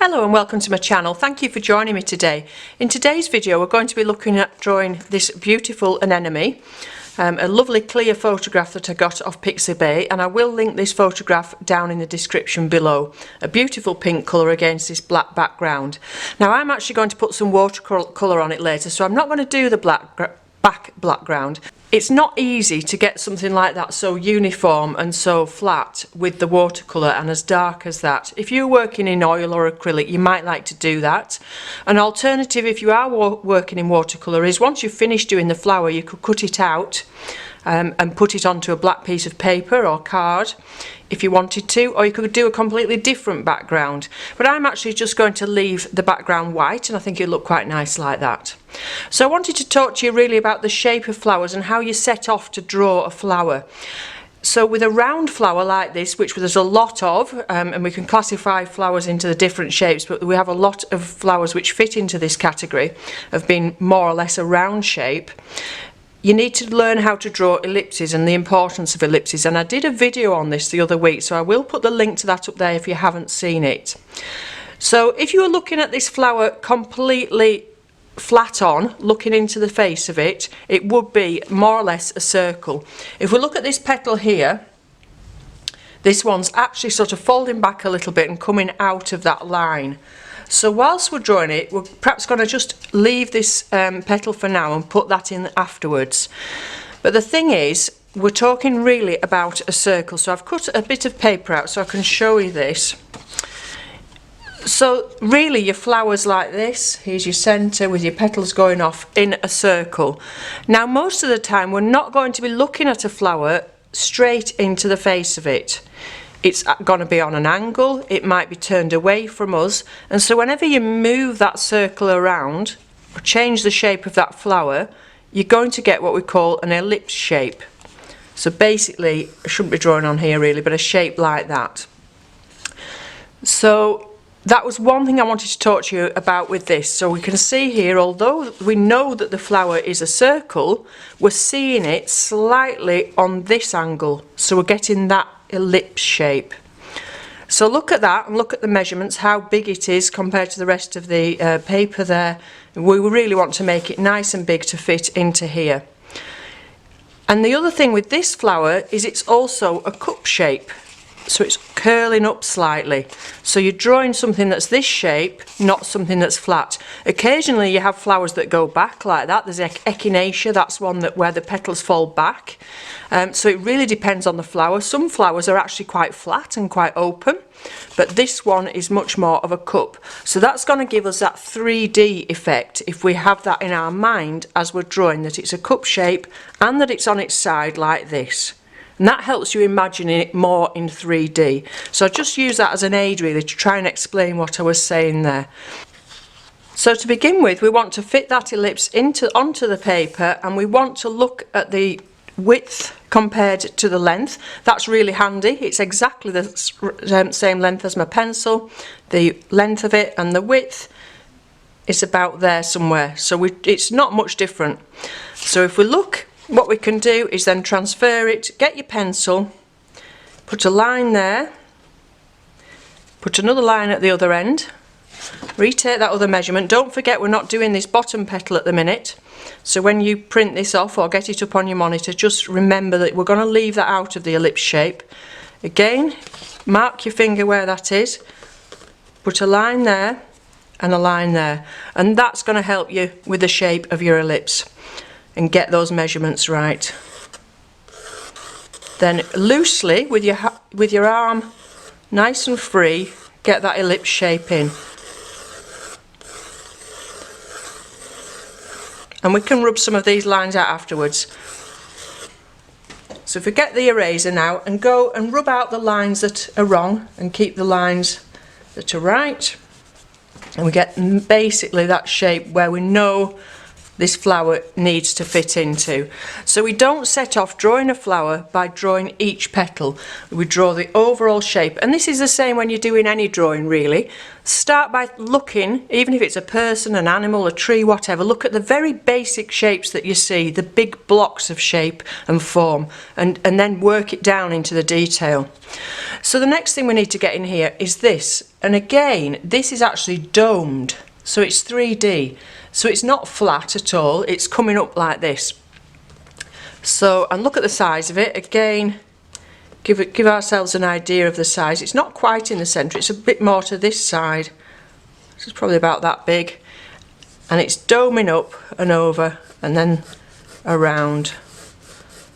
Hello and welcome to my channel. Thank you for joining me today. In today's video we're going to be looking at drawing this beautiful anemone, a lovely clear photograph that I got off Pixabay, and I will link this photograph down in the description below. A beautiful pink colour against this black background. Now I'm actually going to put some watercolour on it later, so I'm not going to do the background. It's not easy to get something like that so uniform and so flat with the watercolour and as dark as that. If you're working in oil or acrylic, you might like to do that. An alternative, if you are working in watercolour, is once you've finished doing the flower, you could cut it out and put it onto a black piece of paper or card if you wanted to, or you could do a completely different background. But I'm actually just going to leave the background white, and I think it'll look quite nice like that. So I wanted to talk to you really about the shape of flowers and how you set off to draw a flower. So with a round flower like this, which there's a lot of, and we can classify flowers into the different shapes, but we have a lot of flowers which fit into this category of being more or less a round shape. You need to learn how to draw ellipses and the importance of ellipses, and I did a video on this the other week, so I will put the link to that up there if you haven't seen it. So if you were looking at this flower completely flat on, looking into the face of it, it would be more or less a circle. If we look at this petal here, this one's actually sort of folding back a little bit and coming out of that line. So whilst we're drawing it, we're perhaps going to just leave this petal for now and put that in afterwards. But the thing is, we're talking really about a circle. So I've cut a bit of paper out so I can show you this. So really your flowers like this, here's your centre with your petals going off in a circle. Now most of the time we're not going to be looking at a flower straight into the face of it. It's going to be on an angle, it might be turned away from us, and so whenever you move that circle around or change the shape of that flower, you're going to get what we call an ellipse shape. So basically, I shouldn't be drawing on here really, but a shape like that. So that was one thing I wanted to talk to you about with this. So we can see here, although we know that the flower is a circle, we're seeing it slightly on this angle, so we're getting that ellipse shape. So look at that and look at the measurements, how big it is compared to the rest of the paper there. We really want to make it nice and big to fit into here. And the other thing with this flower is it's also a cup shape, so it's curling up slightly. So you're drawing something that's this shape, not something that's flat. Occasionally you have flowers that go back like that. There's echinacea, that's one that where the petals fold back. So it really depends on the flower. Some flowers are actually quite flat and quite open, but this one is much more of a cup. So that's going to give us that 3D effect if we have that in our mind as we're drawing, that it's a cup shape and that it's on its side like this. And that helps you imagine it more in 3D. So I just use that as an aid really to try and explain what I was saying there. So to begin with, we want to fit that ellipse onto the paper, and we want to look at the width compared to the length. That's really handy. It's exactly the same length as my pencil, the length of it, and the width is about there somewhere. So it's not much different. So if we look, what we can do is then transfer it, get your pencil, put a line there, put another line at the other end, retake that other measurement. Don't forget we're not doing this bottom petal at the minute, so when you print this off or get it up on your monitor, just remember that we're going to leave that out of the ellipse shape. Again, mark your finger where that is, put a line there and a line there, and that's going to help you with the shape of your ellipse and get those measurements right. Then loosely with your arm nice and free, get that ellipse shape in. And we can rub some of these lines out afterwards. So if we get the eraser now and go and rub out the lines that are wrong and keep the lines that are right, and we get basically that shape where we know this flower needs to fit into. So we don't set off drawing a flower by drawing each petal. We draw the overall shape, and this is the same when you're doing any drawing really. Start by looking, even if it's a person, an animal, a tree, whatever, look at the very basic shapes that you see, the big blocks of shape and form, and then work it down into the detail. So the next thing we need to get in here is this, and again this is actually domed, so it's 3D. So it's not flat at all, it's coming up like this. So, and look at the size of it, again, give ourselves an idea of the size. It's not quite in the centre, it's a bit more to this side. This is probably about that big. And it's doming up and over and then around.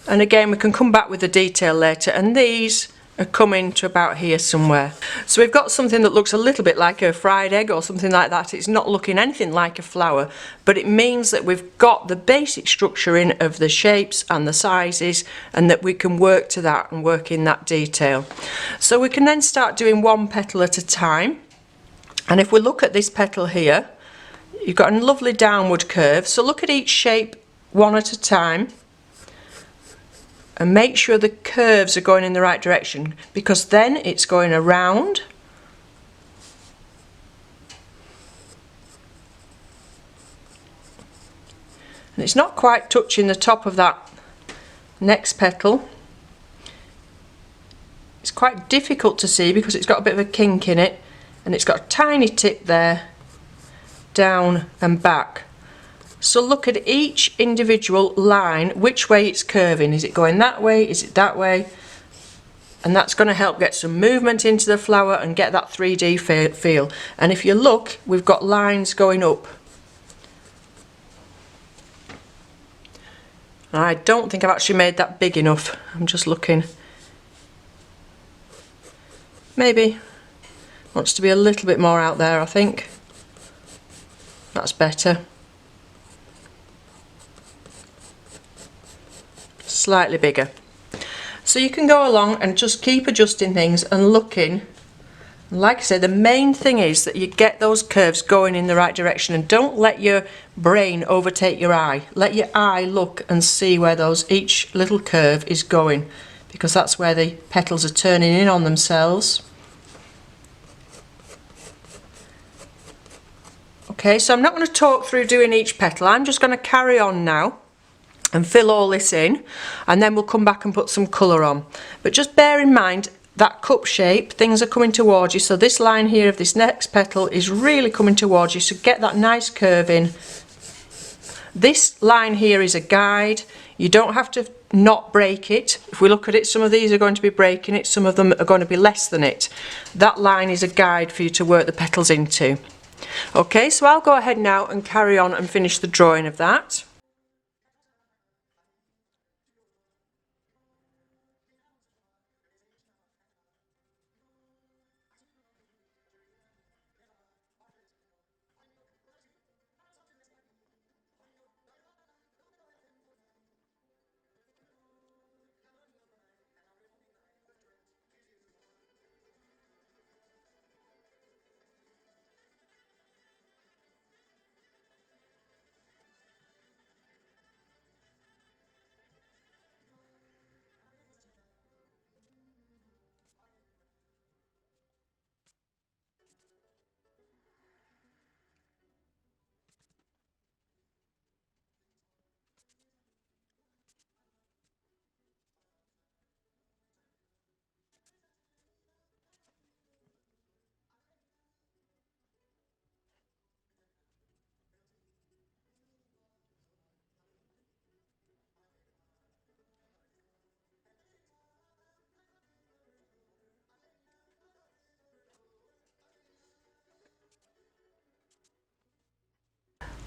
And again, we can come back with the detail later, and these are coming to about here somewhere. So we've got something that looks a little bit like a fried egg or something like that. It's not looking anything like a flower, but it means that we've got the basic structure in of the shapes and the sizes, and that we can work to that and work in that detail. So we can then start doing one petal at a time. And if we look at this petal here, you've got a lovely downward curve. So look at each shape one at a time. And make sure the curves are going in the right direction, because then it's going around. And it's not quite touching the top of that next petal. It's quite difficult to see because it's got a bit of a kink in it, and it's got a tiny tip there, down and back. So look at each individual line, which way it's curving. Is it going that way? Is it that way? And that's going to help get some movement into the flower and get that 3D feel. And if you look, we've got lines going up. And I don't think I've actually made that big enough. I'm just looking. Maybe wants to be a little bit more out there, I think. That's better. Slightly bigger. So you can go along and just keep adjusting things and looking. Like I said, the main thing is that you get those curves going in the right direction, and don't let your brain overtake your eye. Let your eye look and see where each little curve is going, because that's where the petals are turning in on themselves. Okay, so I'm not going to talk through doing each petal. I'm just going to carry on now and fill all this in, and then we'll come back and put some colour on. But just bear in mind that cup shape, things are coming towards you, so this line here of this next petal is really coming towards you, so get that nice curve in. This line here is a guide. You don't have to not break it. If we look at it, some of these are going to be breaking it, some of them are going to be less than it. That line is a guide for you to work the petals into. Okay, so I'll go ahead now and carry on and finish the drawing of that.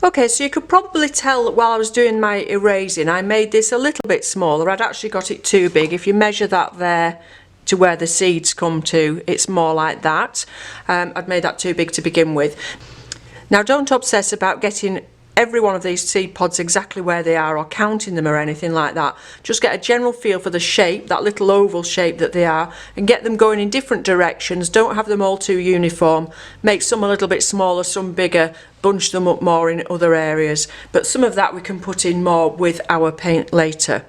Okay, so you could probably tell that while I was doing my erasing, I made this a little bit smaller. I'd actually got it too big. If you measure that there to where the seeds come to, it's more like that. I'd made that too big to begin with. Now don't obsess about getting every one of these seed pods exactly where they are or counting them or anything like that. Just get a general feel for the shape, that little oval shape that they are, and get them going in different directions. Don't have them all too uniform. Make some a little bit smaller, some bigger, bunch them up more in other areas. But some of that we can put in more with our paint later.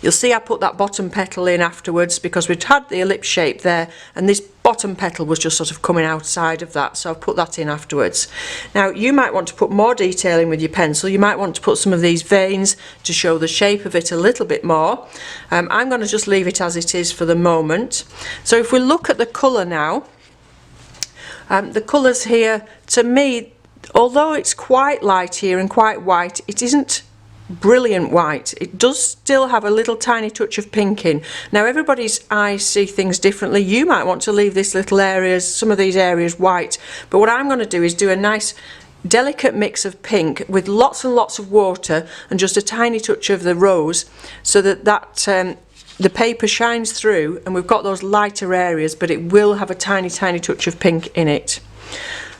You'll see I put that bottom petal in afterwards because we'd had the ellipse shape there and this bottom petal was just sort of coming outside of that, so I've put that in afterwards. Now you might want to put more detail in with your pencil. You might want to put some of these veins to show the shape of it a little bit more. I'm going to just leave it as it is for the moment. So if we look at the colour now, the colours here, to me, although it's quite light here and quite white, it isn't brilliant white. It does still have a little tiny touch of pink in. Now everybody's eyes see things differently. You might want to leave this little areas, some of these areas white, but what I'm going to do is do a nice delicate mix of pink with lots and lots of water and just a tiny touch of the rose, so that the paper shines through and we've got those lighter areas, but it will have a tiny touch of pink in it.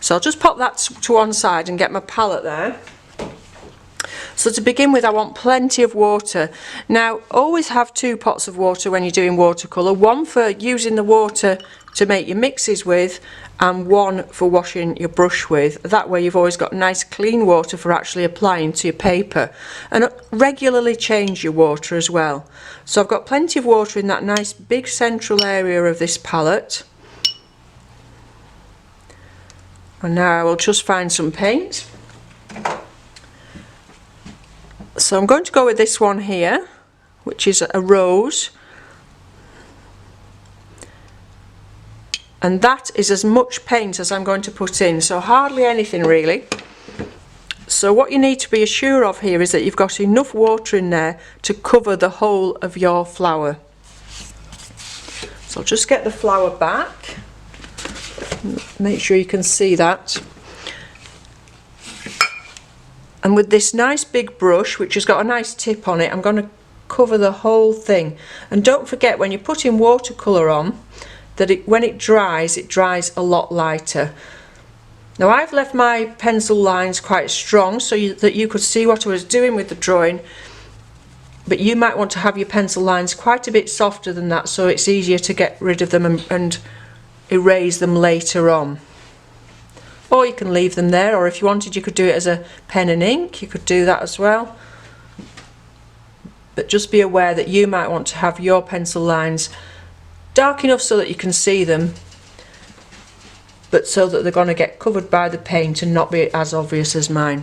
So I'll just pop that to one side and get my palette there. So to begin with, I want plenty of water. Now always have 2 pots of water when you're doing watercolour, one for using the water to make your mixes with and one for washing your brush with. That way you've always got nice clean water for actually applying to your paper, and regularly change your water as well. So I've got plenty of water in that nice big central area of this palette, and now I will just find some paint. So I'm going to go with this one here, which is a rose, and that is as much paint as I'm going to put in, so hardly anything really. So what you need to be assured of here is that you've got enough water in there to cover the whole of your flower. So I'll just get the flower back, make sure you can see that. And with this nice big brush, which has got a nice tip on it, I'm going to cover the whole thing. And don't forget, when you're putting watercolour on, that when it dries a lot lighter. Now I've left my pencil lines quite strong so that you could see what I was doing with the drawing, but you might want to have your pencil lines quite a bit softer than that, so it's easier to get rid of them and erase them later on. Or you can leave them there, or if you wanted you could do it as a pen and ink, you could do that as well. But just be aware that you might want to have your pencil lines dark enough so that you can see them, but so that they're going to get covered by the paint and not be as obvious as mine.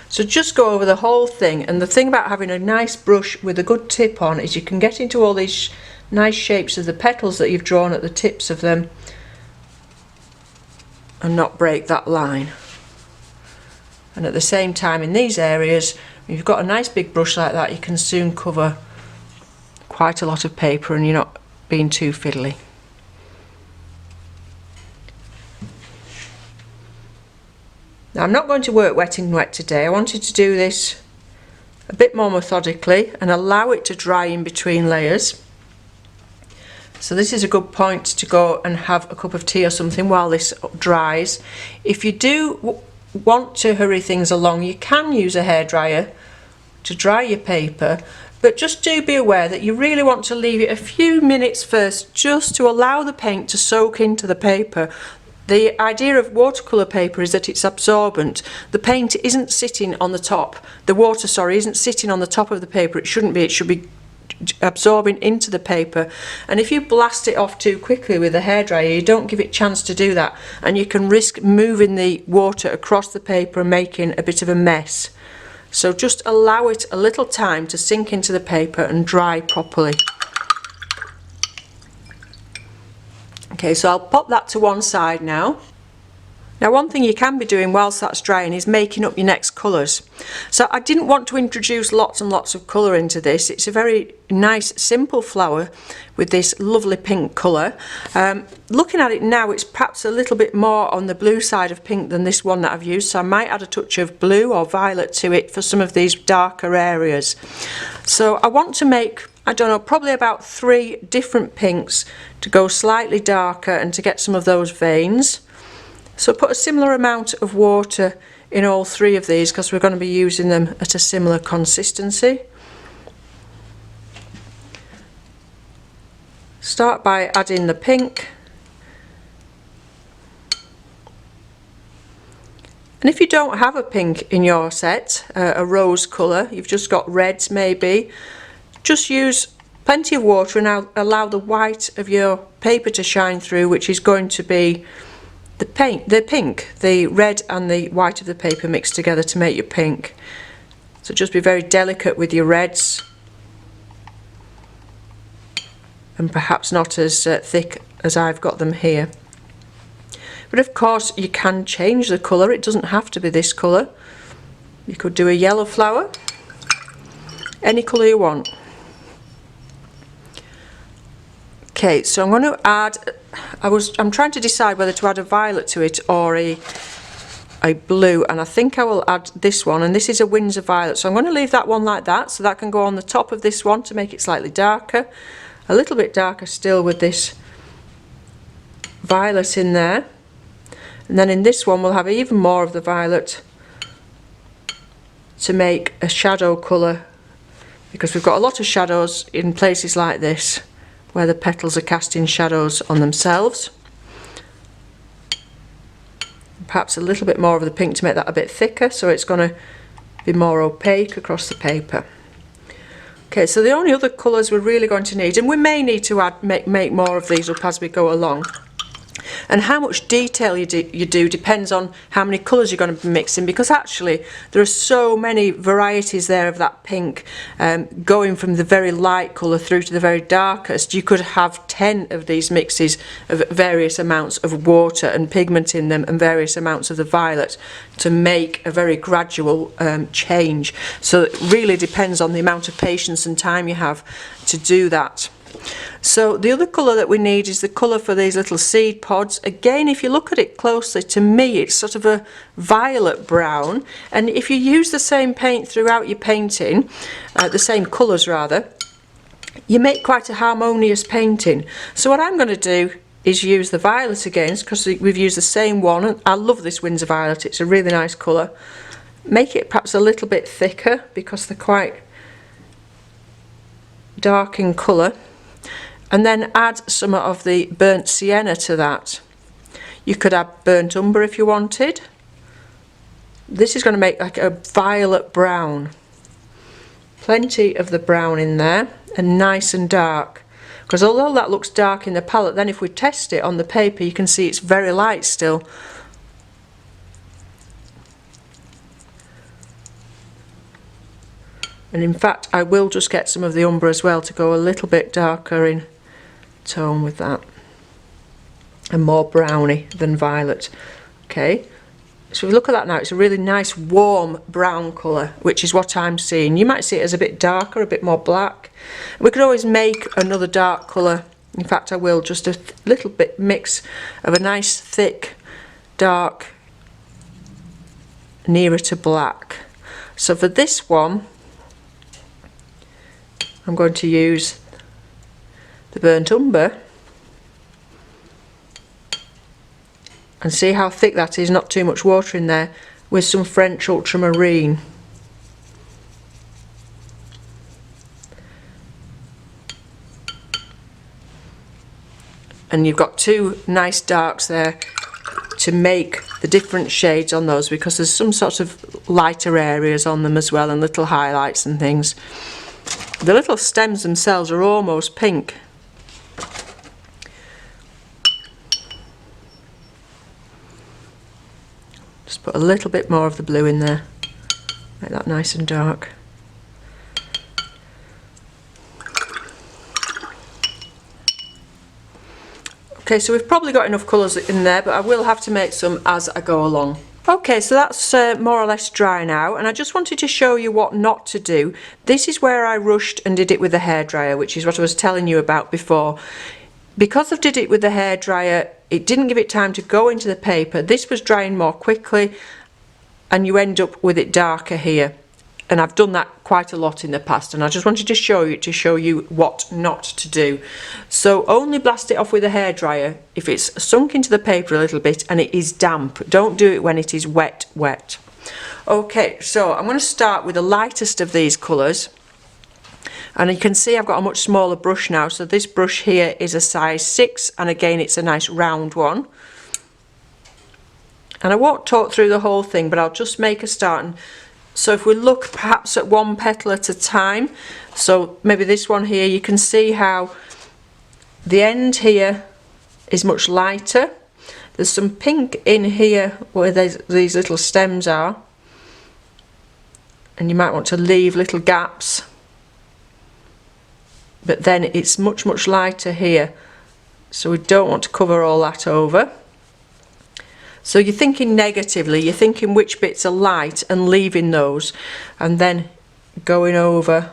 So just go over the whole thing, and the thing about having a nice brush with a good tip on is you can get into all these nice shapes of the petals that you've drawn at the tips of them and not break that line. And at the same time, in these areas, if you've got a nice big brush like that, you can soon cover quite a lot of paper and you're not being too fiddly. Now I'm not going to work wet in wet today. I wanted to do this a bit more methodically and allow it to dry in between layers. So this is a good point to go and have a cup of tea or something while this dries. If you do want to hurry things along, you can use a hairdryer to dry your paper, but just do be aware that you really want to leave it a few minutes first, just to allow the paint to soak into the paper. The idea of watercolour paper is that it's absorbent. The paint isn't sitting on the top, the water, sorry, isn't sitting on the top of the paper. It shouldn't be. It should be absorbing into the paper, and if you blast it off too quickly with a hairdryer, you don't give it a chance to do that, and you can risk moving the water across the paper and making a bit of a mess. So just allow it a little time to sink into the paper and dry properly. Okay, so I'll pop that to one side now. Now one thing you can be doing whilst that's drying is making up your next colours. So I didn't want to introduce lots and lots of colour into this. It's a very nice simple flower with this lovely pink colour. Looking at it now, it's perhaps a little bit more on the blue side of pink than this one that I've used, so I might add a touch of blue or violet to it for some of these darker areas. So I want to make, I don't know, probably about 3 different pinks to go slightly darker and to get some of those veins. So put a similar amount of water in all three of these because we're going to be using them at a similar consistency. Start by adding the pink. And if you don't have a pink in your set, a rose colour, you've just got reds maybe, just use plenty of water and allow the white of your paper to shine through, which is going to be the pink, the red and the white of the paper mixed together to make your pink. So just be very delicate with your reds, and perhaps not as thick as I've got them here. But of course you can change the colour, it doesn't have to be this colour. You could do a yellow flower, any colour you want. Okay, so I'm going to add, I'm trying to decide whether to add a violet to it or a blue, and I think I will add this one, and this is a Windsor violet, so I'm going to leave that one like that, so that can go on the top of this one to make it slightly darker, a little bit darker still with this violet in there. And then in this one we'll have even more of the violet to make a shadow colour, because we've got a lot of shadows in places like this where the petals are casting shadows on themselves. Perhaps a little bit more of the pink to make that a bit thicker, so it's going to be more opaque across the paper. Okay, so the only other colours we're really going to need, and we may need to make more of these up as we go along, and how much detail you do depends on how many colours you're going to be mixing, because actually there are so many varieties there of that pink, going from the very light colour through to the very darkest. You could have 10 of these mixes of various amounts of water and pigment in them and various amounts of the violet to make a very gradual change. So it really depends on the amount of patience and time you have to do that. So the other colour that we need is the colour for these little seed pods. Again, if you look at it closely, to me it's sort of a violet brown, and if you use the same paint throughout your painting, the same colours rather, you make quite a harmonious painting. So what I'm going to do is use the violet again, because we've used the same one. I love this Windsor violet, it's a really nice colour. Make it perhaps a little bit thicker because they're quite dark in colour. And then add some of the burnt sienna to that. You could add burnt umber if you wanted. This is going to make like a violet brown. Plenty of the brown in there, and nice and dark. Because although that looks dark in the palette, then if we test it on the paper you can see it's very light still. And in fact I will just get some of the umber as well to go a little bit darker in tone with that, and more browny than violet. Okay, so if we look at that now, it's a really nice warm brown colour, which is what I'm seeing. You might see it as a bit darker, a bit more black. We could always make another dark colour. In fact I will, just a little bit mix of a nice thick dark nearer to black. So for this one I'm going to use the burnt umber, and see how thick that is, not too much water in there, with some French ultramarine. And you've got two nice darks there to make the different shades on those, because there's some sort of lighter areas on them as well, and little highlights and things. The little stems themselves are almost pink. Just put a little bit more of the blue in there, make that nice and dark. Okay, so we've probably got enough colours in there, but I will have to make some as I go along. Okay, so that's more or less dry now, and I just wanted to show you what not to do. This is where I rushed and did it with the hairdryer, which is what I was telling you about before. Because I did it with the hairdryer, it didn't give it time to go into the paper. This was drying more quickly, and you end up with it darker here. And I've done that quite a lot in the past, and I just wanted to show you what not to do. So only blast it off with a hairdryer if it's sunk into the paper a little bit and it is damp. Don't do it when it is wet. Okay, so I'm going to start with the lightest of these colours, and you can see I've got a much smaller brush now, so this brush here is a size 6, and again it's a nice round one. And I won't talk through the whole thing, but I'll just make a start. And so if we look perhaps at one petal at a time, so maybe this one here, you can see how the end here is much lighter. There's some pink in here where these little stems are, and you might want to leave little gaps, but then it's much lighter here, so we don't want to cover all that over. So you're thinking negatively, you're thinking which bits are light and leaving those, and then going over.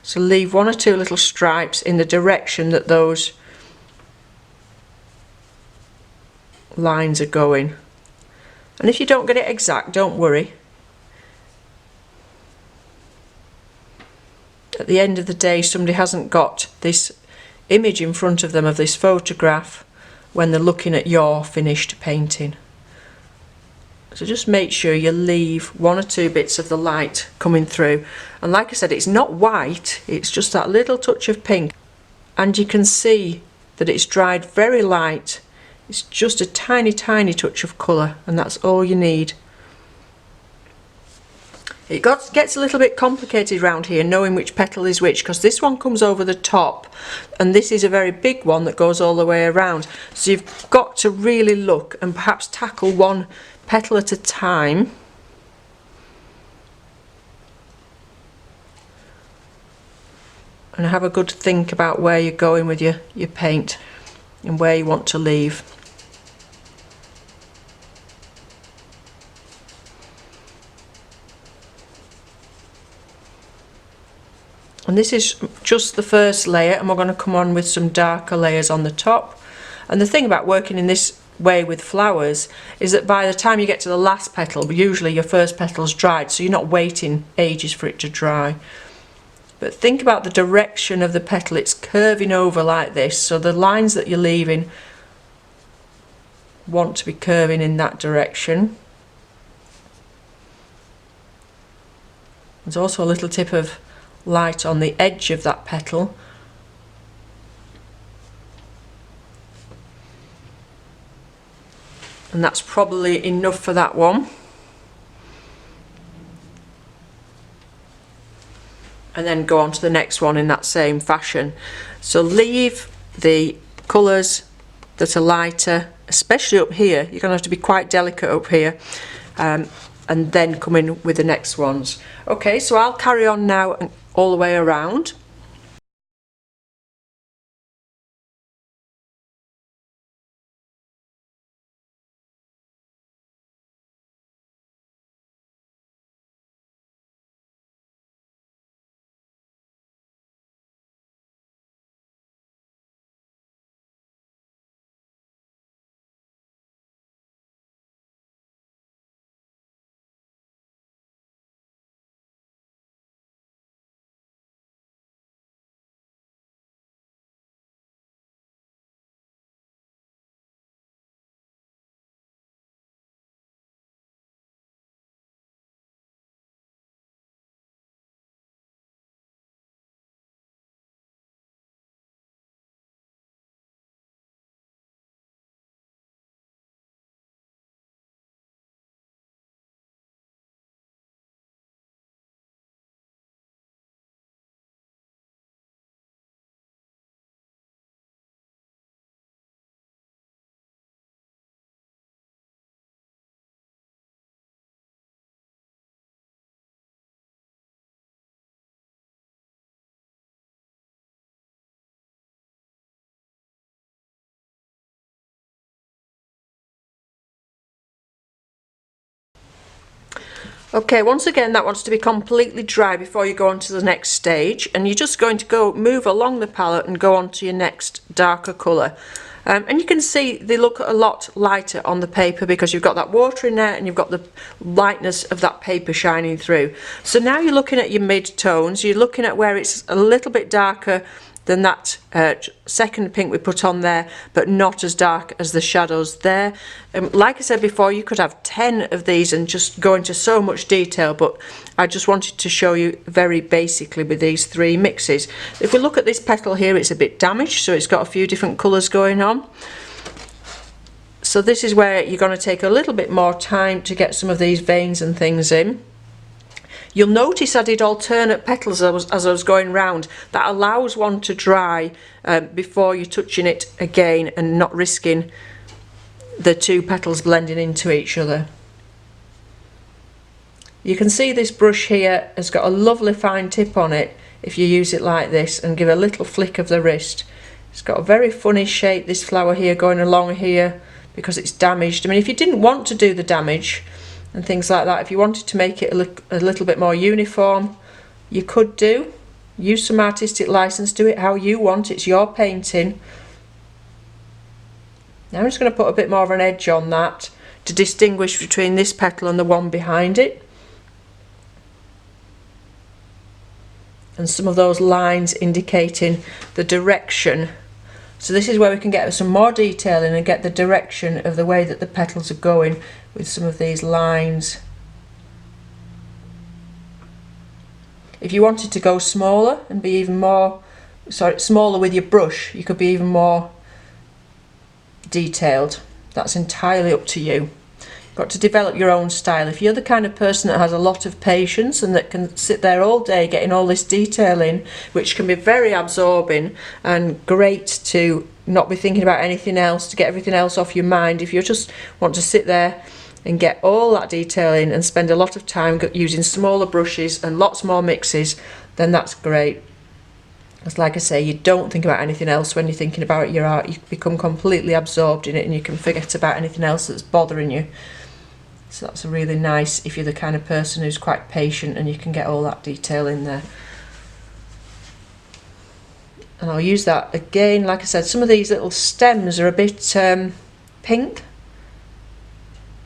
So leave 1 or 2 little stripes in the direction that those lines are going. And if you don't get it exact, don't worry. At the end of the day, somebody hasn't got this image in front of them of this photograph when they're looking at your finished painting. So just make sure you leave 1 or 2 bits of the light coming through. And like I said, it's not white, it's just that little touch of pink. And you can see that it's dried very light. It's just a tiny touch of colour, and that's all you need. It gets a little bit complicated around here knowing which petal is which, because this one comes over the top and this is a very big one that goes all the way around. So you've got to really look and perhaps tackle one petal at a time. And have a good think about where you're going with your paint and where you want to leave. And this is just the first layer, and we're going to come on with some darker layers on the top. And the thing about working in this way with flowers is that by the time you get to the last petal, usually your first petal's dried, so you're not waiting ages for it to dry. But think about the direction of the petal. It's curving over like this, so the lines that you're leaving want to be curving in that direction. There's also a little tip of light on the edge of that petal. And that's probably enough for that one. And then go on to the next one in that same fashion. So leave the colours that are lighter, especially up here. You're going to have to be quite delicate up here, and then come in with the next ones. Okay, so I'll carry on now all the way around. Okay, once again that wants to be completely dry before you go on to the next stage, and you're just going to move along the palette and go on to your next darker colour. And you can see they look a lot lighter on the paper because you've got that water in there and you've got the lightness of that paper shining through. So now you're looking at your mid-tones, you're looking at where it's a little bit darker than that second pink we put on there, but not as dark as the shadows there. Like I said before, you could have 10 of these and just go into so much detail, but I just wanted to show you very basically with these 3 mixes. If we look at this petal here, it's a bit damaged, so it's got a few different colours going on. So this is where you're going to take a little bit more time to get some of these veins and things in. You'll notice I did alternate petals as I was going round. That allows one to dry before you're touching it again and not risking the 2 petals blending into each other. You can see this brush here has got a lovely fine tip on it if you use it like this and give a little flick of the wrist. It's got a very funny shape, this flower here, going along here because it's damaged. I mean, if you didn't want to do the damage and things like that, if you wanted to make it a little bit more uniform, you could do. Use some artistic license, do it how you want, it's your painting. Now I'm just going to put a bit more of an edge on that to distinguish between this petal and the one behind it. And some of those lines indicating the direction. So this is where we can get some more detail in and get the direction of the way that the petals are going with some of these lines. If you wanted to go smaller and be even more, smaller with your brush, you could be even more detailed. That's entirely up to you. You've got to develop your own style. If you're the kind of person that has a lot of patience and that can sit there all day getting all this detail in, which can be very absorbing and great to not be thinking about anything else, to get everything else off your mind, if you just want to sit there and get all that detail in and spend a lot of time using smaller brushes and lots more mixes, then that's great. It's like I say, you don't think about anything else when you're thinking about your art. You become completely absorbed in it and you can forget about anything else that's bothering you. So that's really nice if you're the kind of person who's quite patient and you can get all that detail in there. And I'll use that again. Like I said, some of these little stems are a bit pink.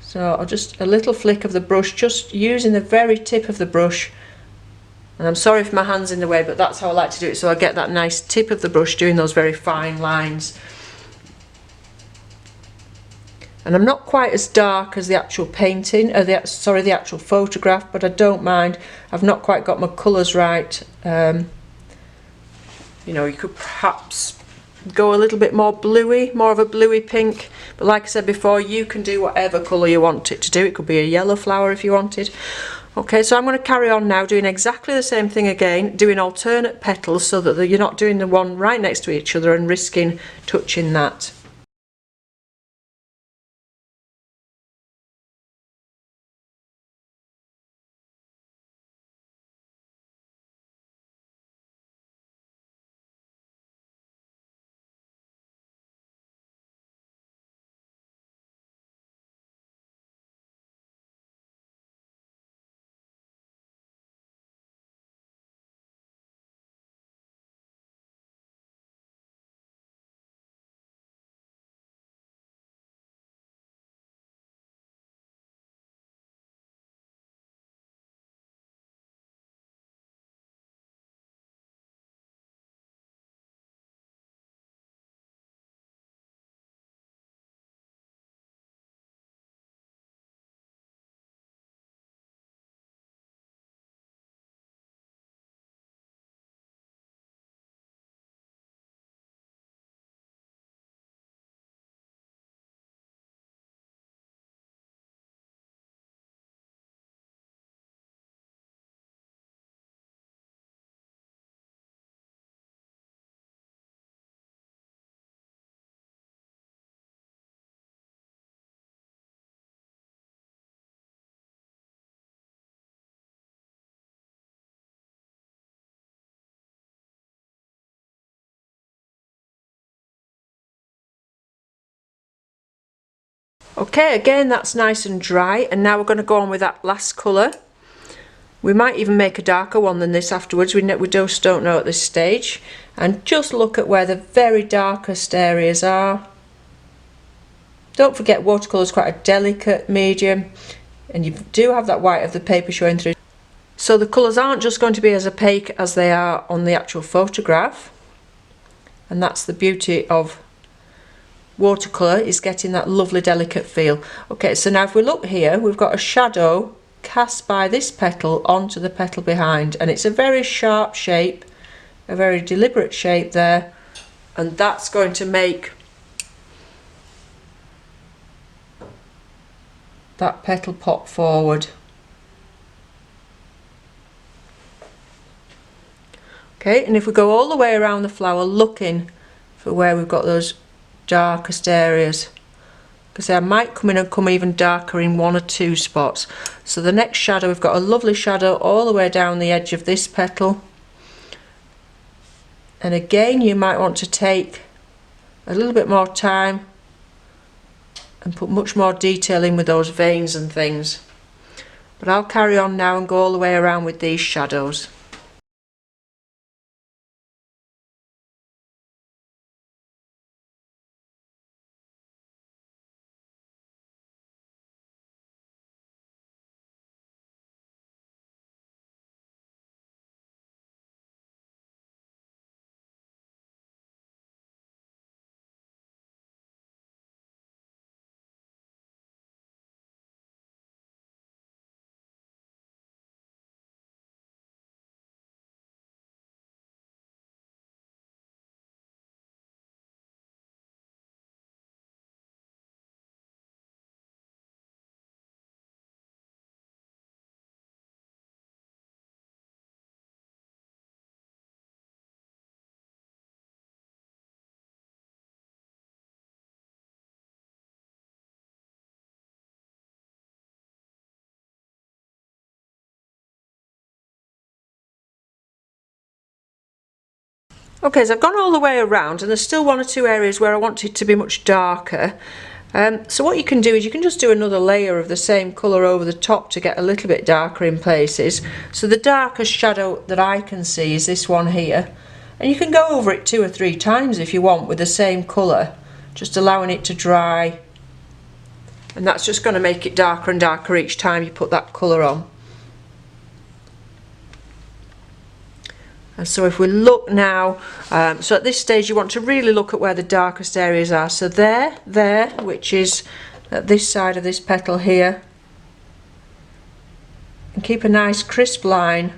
So I'll just a little flick of the brush, just using the very tip of the brush. And I'm sorry if my hand's in the way, but that's how I like to do it, so I get that nice tip of the brush doing those very fine lines. And I'm not quite as dark as the actual painting, the actual photograph, but I don't mind. I've not quite got my colours right. You know, you could perhaps go a little bit more bluey, more of a bluey pink. But like I said before, you can do whatever colour you want it to do. It could be a yellow flower if you wanted. Okay, so I'm going to carry on now doing exactly the same thing again, doing alternate petals so that you're not doing the one right next to each other and risking touching that. Okay, again that's nice and dry, and now we're going to go on with that last colour. We might even make a darker one than this afterwards, we just don't know at this stage. And just look at where the very darkest areas are. Don't forget watercolour is quite a delicate medium, and you do have that white of the paper showing through. So the colours aren't just going to be as opaque as they are on the actual photograph. And that's the beauty of watercolour, is getting that lovely delicate feel. Okay, so now if we look here, we've got a shadow cast by this petal onto the petal behind, and it's a very sharp shape, a very deliberate shape there, and that's going to make that petal pop forward. Okay, and if we go all the way around the flower looking for where we've got those darkest areas, because I might come in and come even darker in one or two spots. So the next shadow, we've got a lovely shadow all the way down the edge of this petal, and again you might want to take a little bit more time and put much more detail in with those veins and things. But I'll carry on now and go all the way around with these shadows. Okay, so I've gone all the way around and there's still one or two areas where I want it to be much darker. So what you can do is you can just do another layer of the same colour over the top to get a little bit darker in places. So the darkest shadow that I can see is this one here. And you can go over it 2 or 3 times if you want with the same colour, just allowing it to dry. And that's just going to make it darker and darker each time you put that colour on. And so if we look now, so at this stage you want to really look at where the darkest areas are. So there, which is at this side of this petal here. And keep a nice crisp line,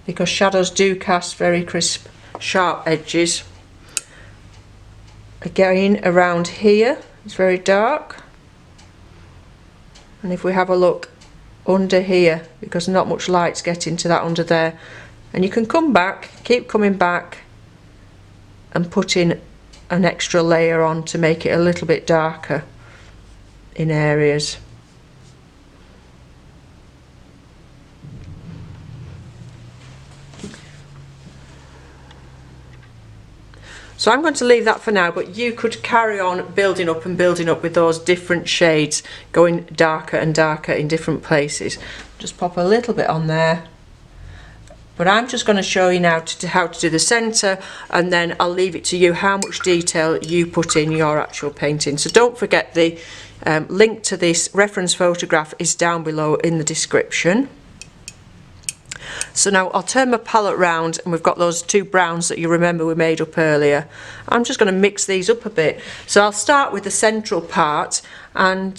because shadows do cast very crisp, sharp edges. Again, around here, it's very dark. And if we have a look under here, because not much light's getting to that under there, and you can come back, keep coming back and put in an extra layer on to make it a little bit darker in areas. So I'm going to leave that for now, but you could carry on building up and building up with those different shades, going darker and darker in different places. Just pop a little bit on there. But I'm just going to show you now how to do the centre, and then I'll leave it to you how much detail you put in your actual painting. So don't forget the link to this reference photograph is down below in the description. So now I'll turn my palette round, and we've got those 2 browns that you remember we made up earlier. I'm just going to mix these up a bit. So I'll start with the central part, and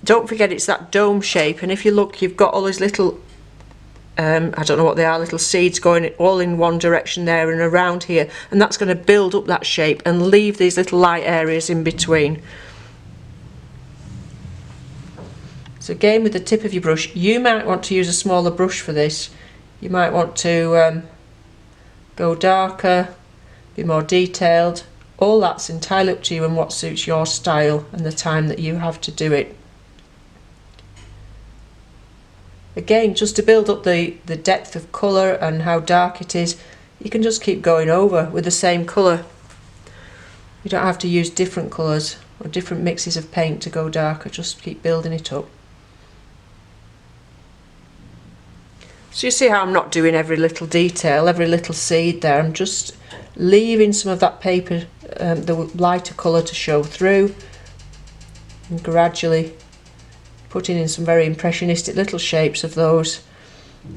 don't forget it's that dome shape, and if you look you've got all these little, I don't know what they are, little seeds going all in one direction there and around here, and that's going to build up that shape and leave these little light areas in between. So again, with the tip of your brush, you might want to use a smaller brush for this. You might want to go darker, be more detailed. All that's entirely up to you and what suits your style and the time that you have to do it. Again, just to build up the depth of colour and how dark it is, you can just keep going over with the same colour. You don't have to use different colours or different mixes of paint to go darker, just keep building it up. So you see how I'm not doing every little detail, every little seed there. I'm just leaving some of that paper, the lighter colour to show through, and gradually putting in some very impressionistic little shapes of those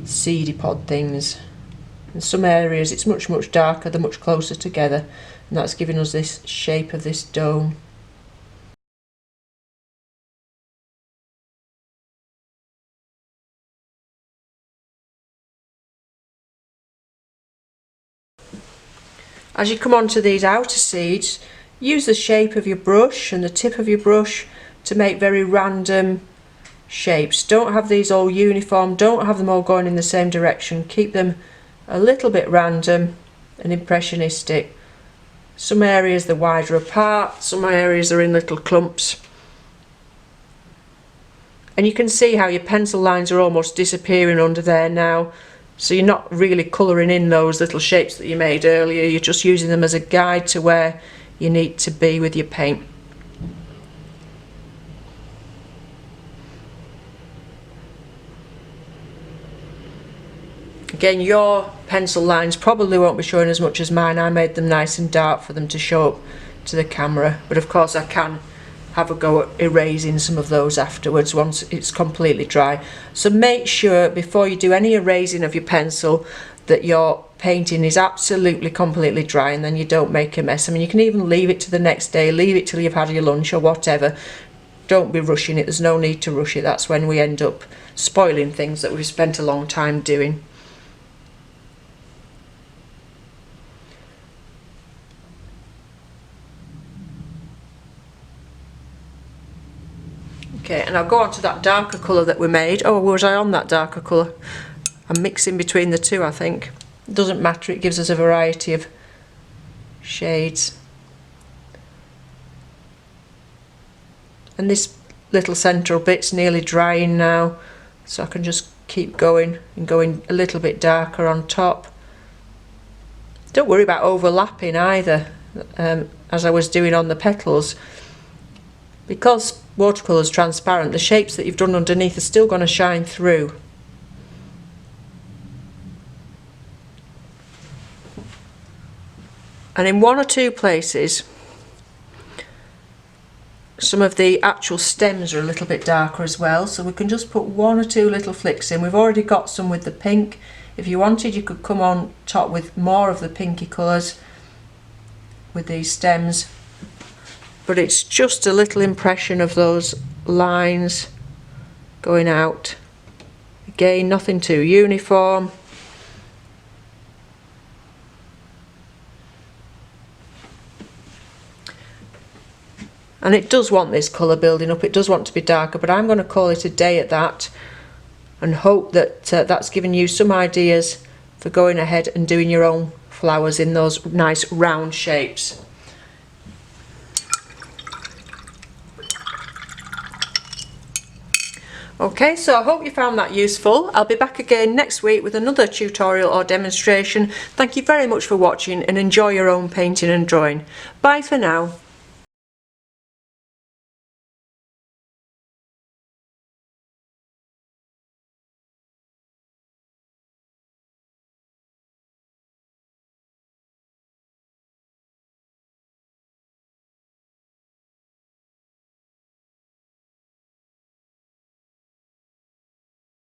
seedy pod things. In some areas it's much darker, they're much closer together, and that's giving us this shape of this dome. As you come onto these outer seeds, use the shape of your brush and the tip of your brush to make very random shapes. Don't have these all uniform, don't have them all going in the same direction. Keep them a little bit random and impressionistic. Some areas they're wider apart, some areas are in little clumps. And you can see how your pencil lines are almost disappearing under there now. So you're not really colouring in those little shapes that you made earlier, you're just using them as a guide to where you need to be with your paint. Again, your pencil lines probably won't be showing as much as mine. I made them nice and dark for them to show up to the camera, but of course I can have a go at erasing some of those afterwards once it's completely dry. So make sure before you do any erasing of your pencil that your painting is absolutely completely dry, and then you don't make a mess. I mean, you can even leave it to the next day, leave it till you've had your lunch or whatever. Don't be rushing it, there's no need to rush it. That's when we end up spoiling things that we've spent a long time doing. Okay, and I'll go on to that darker colour that we made. Oh, was I on that darker colour? I'm mixing between the two, I think. It doesn't matter, it gives us a variety of shades. And this little central bit's nearly drying now, so I can just keep going and going a little bit darker on top. Don't worry about overlapping either, as I was doing on the petals. Because watercolour is transparent, the shapes that you've done underneath are still going to shine through. And in one or two places, some of the actual stems are a little bit darker as well, so we can just put one or two little flicks in. We've already got some with the pink. If you wanted, you could come on top with more of the pinky colours with these stems. But it's just a little impression of those lines going out. Again, nothing too uniform. And it does want this colour building up, it does want to be darker, but I'm going to call it a day at that and hope that that's given you some ideas for going ahead and doing your own flowers in those nice round shapes. Okay, so I hope you found that useful. I'll be back again next week with another tutorial or demonstration. Thank you very much for watching and enjoy your own painting and drawing. Bye for now.